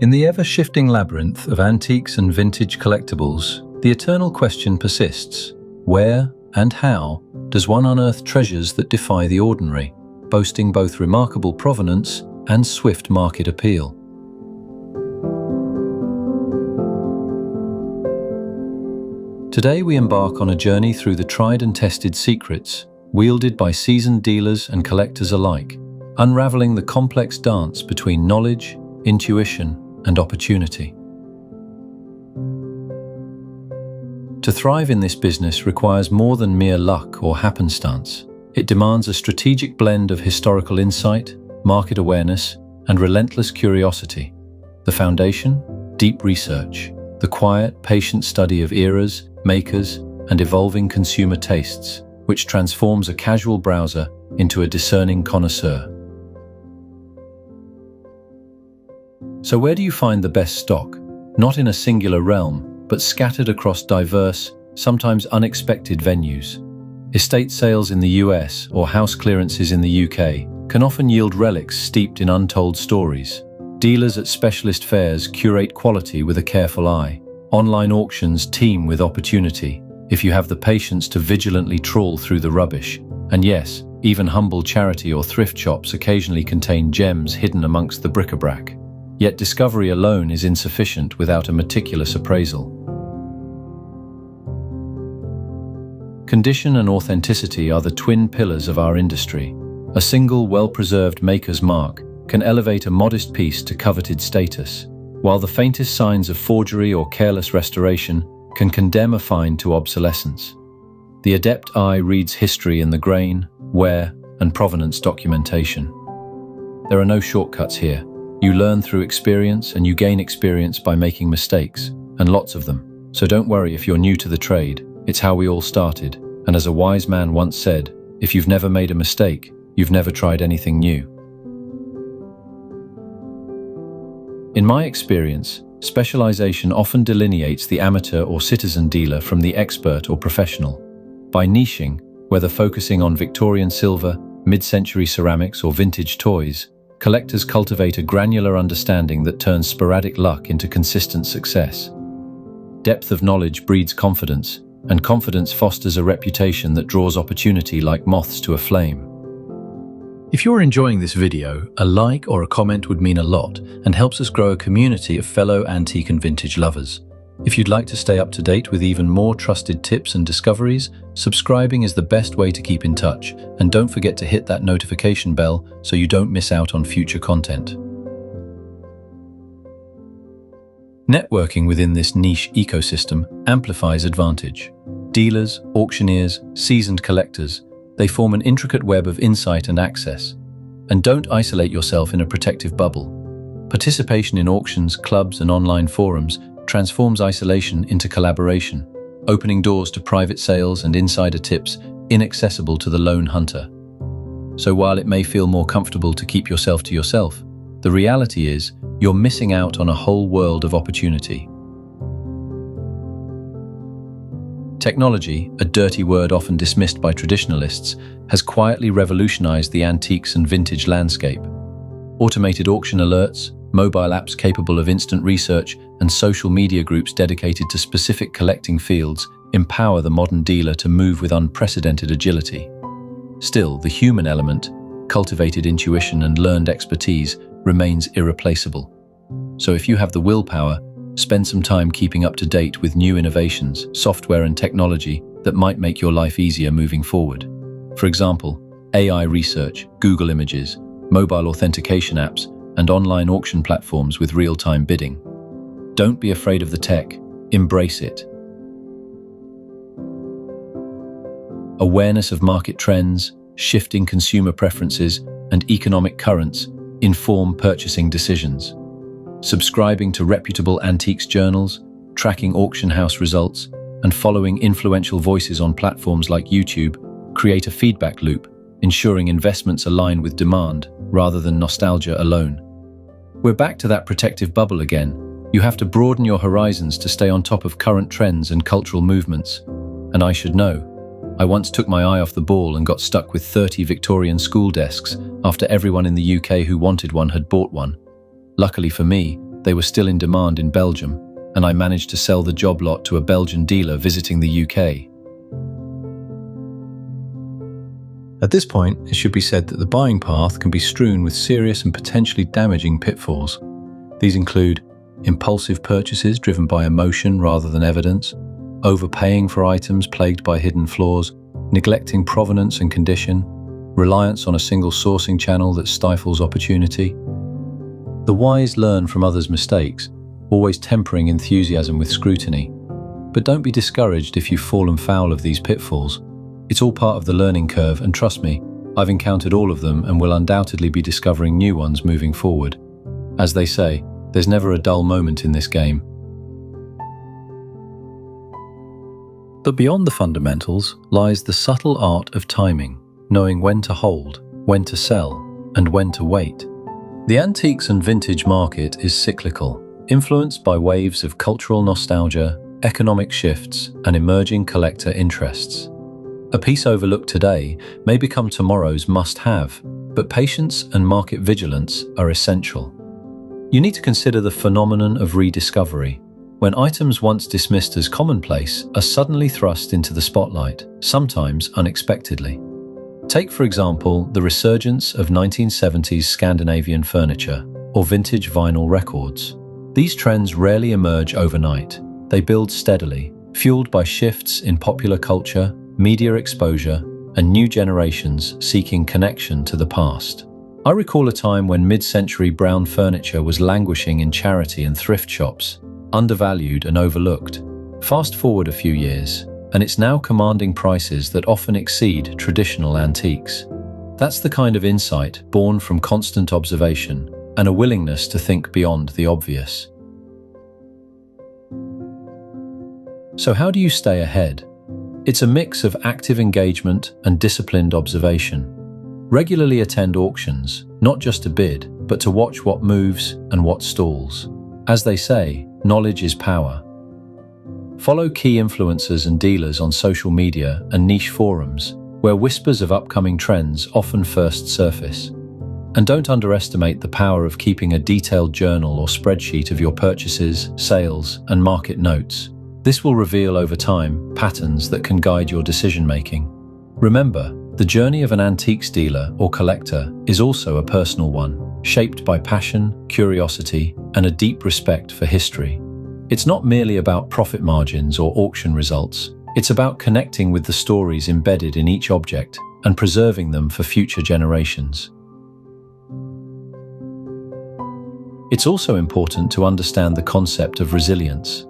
In the ever-shifting labyrinth of antiques and vintage collectibles, the eternal question persists: where and how does one unearth treasures that defy the ordinary, boasting both remarkable provenance and swift market appeal? Today we embark on a journey through the tried and tested secrets, wielded by seasoned dealers and collectors alike, unraveling the complex dance between knowledge, intuition, and opportunity. To thrive in this business requires more than mere luck or happenstance. It demands a strategic blend of historical insight, market awareness, and relentless curiosity. The foundation? Deep research, the quiet, patient study of eras, makers, and evolving consumer tastes, which transforms a casual browser into a discerning connoisseur. So where do you find the best stock? Not in a singular realm, but scattered across diverse, sometimes unexpected venues. Estate sales in the US or house clearances in the UK can often yield relics steeped in untold stories. Dealers at specialist fairs curate quality with a careful eye. Online auctions teem with opportunity, if you have the patience to vigilantly trawl through the rubbish. And yes, even humble charity or thrift shops occasionally contain gems hidden amongst the bric-a-brac. Yet discovery alone is insufficient without a meticulous appraisal. Condition and authenticity are the twin pillars of our industry. A single well-preserved maker's mark can elevate a modest piece to coveted status, while the faintest signs of forgery or careless restoration can condemn a find to obsolescence. The adept eye reads history in the grain, wear, and provenance documentation. There are no shortcuts here. You learn through experience, and you gain experience by making mistakes, and lots of them. So don't worry if you're new to the trade. It's how we all started. And as a wise man once said, if you've never made a mistake, you've never tried anything new. In my experience, specialization often delineates the amateur or citizen dealer from the expert or professional. By niching, whether focusing on Victorian silver, mid-century ceramics, or vintage toys, collectors cultivate a granular understanding that turns sporadic luck into consistent success. Depth of knowledge breeds confidence, and confidence fosters a reputation that draws opportunity like moths to a flame. If you're enjoying this video, a like or a comment would mean a lot and helps us grow a community of fellow antique and vintage lovers. If you'd like to stay up to date with even more trusted tips and discoveries, subscribing is the best way to keep in touch, and don't forget to hit that notification bell so you don't miss out on future content. Networking within this niche ecosystem amplifies advantage. Dealers, auctioneers, seasoned collectors, they form an intricate web of insight and access. And don't isolate yourself in a protective bubble. Participation in auctions, clubs, and online forums transforms isolation into collaboration, opening doors to private sales and insider tips inaccessible to the lone hunter. So while it may feel more comfortable to keep yourself to yourself, the reality is you're missing out on a whole world of opportunity. Technology, a dirty word often dismissed by traditionalists, has quietly revolutionized the antiques and vintage landscape. Automated auction alerts, mobile apps capable of instant research, and social media groups dedicated to specific collecting fields empower the modern dealer to move with unprecedented agility. Still, the human element, cultivated intuition and learned expertise, remains irreplaceable. So if you have the willpower, spend some time keeping up to date with new innovations, software and technology that might make your life easier moving forward. For example, AI research, Google Images, mobile authentication apps, and online auction platforms with real-time bidding. Don't be afraid of the tech, embrace it. Awareness of market trends, shifting consumer preferences, and economic currents inform purchasing decisions. Subscribing to reputable antiques journals, tracking auction house results, and following influential voices on platforms like YouTube create a feedback loop, ensuring investments align with demand rather than nostalgia alone. We're back to that protective bubble again. You have to broaden your horizons to stay on top of current trends and cultural movements. And I should know, I once took my eye off the ball and got stuck with 30 Victorian school desks after everyone in the UK who wanted one had bought one. Luckily for me, They were still in demand in Belgium, and I managed to sell the job lot to a Belgian dealer visiting the UK. At this point, it should be said that the buying path can be strewn with serious and potentially damaging pitfalls. These include impulsive purchases driven by emotion rather than evidence, overpaying for items plagued by hidden flaws, neglecting provenance and condition, reliance on a single sourcing channel that stifles opportunity. The wise learn from others' mistakes, always tempering enthusiasm with scrutiny. But don't be discouraged if you've fallen foul of these pitfalls. It's all part of the learning curve, and trust me, I've encountered all of them and will undoubtedly be discovering new ones moving forward. As they say, there's never a dull moment in this game. But beyond the fundamentals lies the subtle art of timing, knowing when to hold, when to sell, and when to wait. The antiques and vintage market is cyclical, influenced by waves of cultural nostalgia, economic shifts, and emerging collector interests. A piece overlooked today may become tomorrow's must-have, but patience and market vigilance are essential. You need to consider the phenomenon of rediscovery, when items once dismissed as commonplace are suddenly thrust into the spotlight, sometimes unexpectedly. Take, for example, the resurgence of 1970s Scandinavian furniture or vintage vinyl records. These trends rarely emerge overnight. They build steadily, fueled by shifts in popular culture, media exposure, and new generations seeking connection to the past. I recall a time when mid-century brown furniture was languishing in charity and thrift shops, undervalued and overlooked. Fast forward a few years, and it's now commanding prices that often exceed traditional antiques. That's the kind of insight born from constant observation and a willingness to think beyond the obvious. So how do you stay ahead? It's a mix of active engagement and disciplined observation. Regularly attend auctions, not just to bid, but to watch what moves and what stalls. As they say, knowledge is power. Follow key influencers and dealers on social media and niche forums, where whispers of upcoming trends often first surface. And don't underestimate the power of keeping a detailed journal or spreadsheet of your purchases, sales, and market notes. This will reveal over time patterns that can guide your decision-making. Remember, the journey of an antiques dealer or collector is also a personal one, shaped by passion, curiosity, and a deep respect for history. It's not merely about profit margins or auction results. It's about connecting with the stories embedded in each object and preserving them for future generations. It's also important to understand the concept of resilience.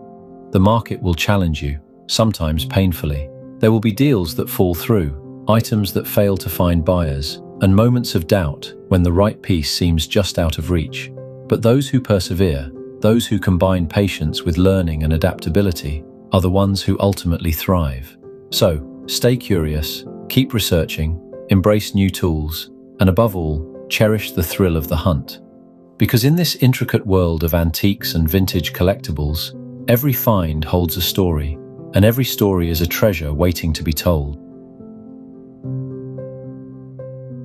The market will challenge you, sometimes painfully. There will be deals that fall through, items that fail to find buyers, and moments of doubt when the right piece seems just out of reach. But those who persevere, those who combine patience with learning and adaptability, are the ones who ultimately thrive. So, stay curious, keep researching, embrace new tools, and above all, cherish the thrill of the hunt. Because in this intricate world of antiques and vintage collectibles, every find holds a story, and every story is a treasure waiting to be told.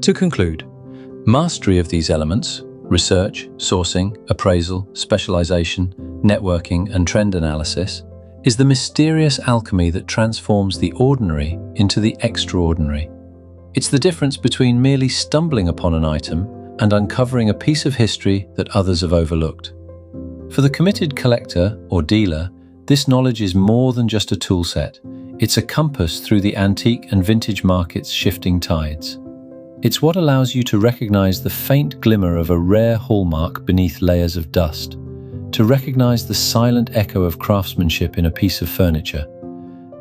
To conclude, mastery of these elements, research, sourcing, appraisal, specialization, networking, and trend analysis, is the mysterious alchemy that transforms the ordinary into the extraordinary. It's the difference between merely stumbling upon an item and uncovering a piece of history that others have overlooked. For the committed collector or dealer, this knowledge is more than just a tool set. It's a compass through the antique and vintage market's shifting tides. It's what allows you to recognize the faint glimmer of a rare hallmark beneath layers of dust, to recognize the silent echo of craftsmanship in a piece of furniture,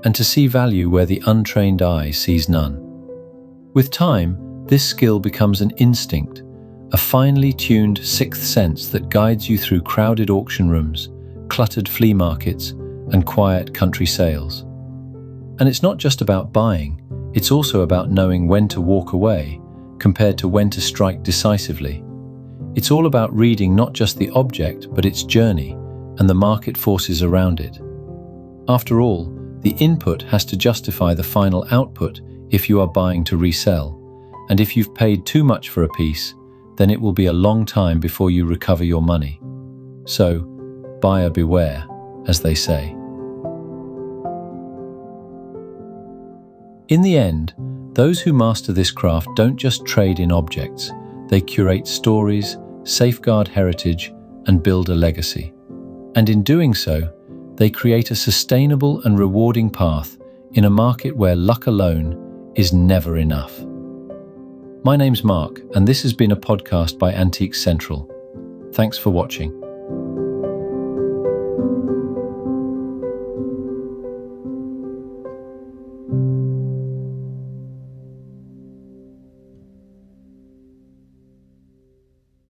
and to see value where the untrained eye sees none. With time, this skill becomes an instinct, a finely tuned sixth sense that guides you through crowded auction rooms, cluttered flea markets, and quiet country sales. And it's not just about buying, it's also about knowing when to walk away compared to when to strike decisively. It's all about reading not just the object, but its journey and the market forces around it. After all, the input has to justify the final output if you are buying to resell. And if you've paid too much for a piece, then it will be a long time before you recover your money. So, buyer beware, as they say. In the end, those who master this craft don't just trade in objects, they curate stories, safeguard heritage, and build a legacy. And in doing so, they create a sustainable and rewarding path in a market where luck alone is never enough. My name's Mark, and this has been a podcast by Antiques Central. Thanks for watching.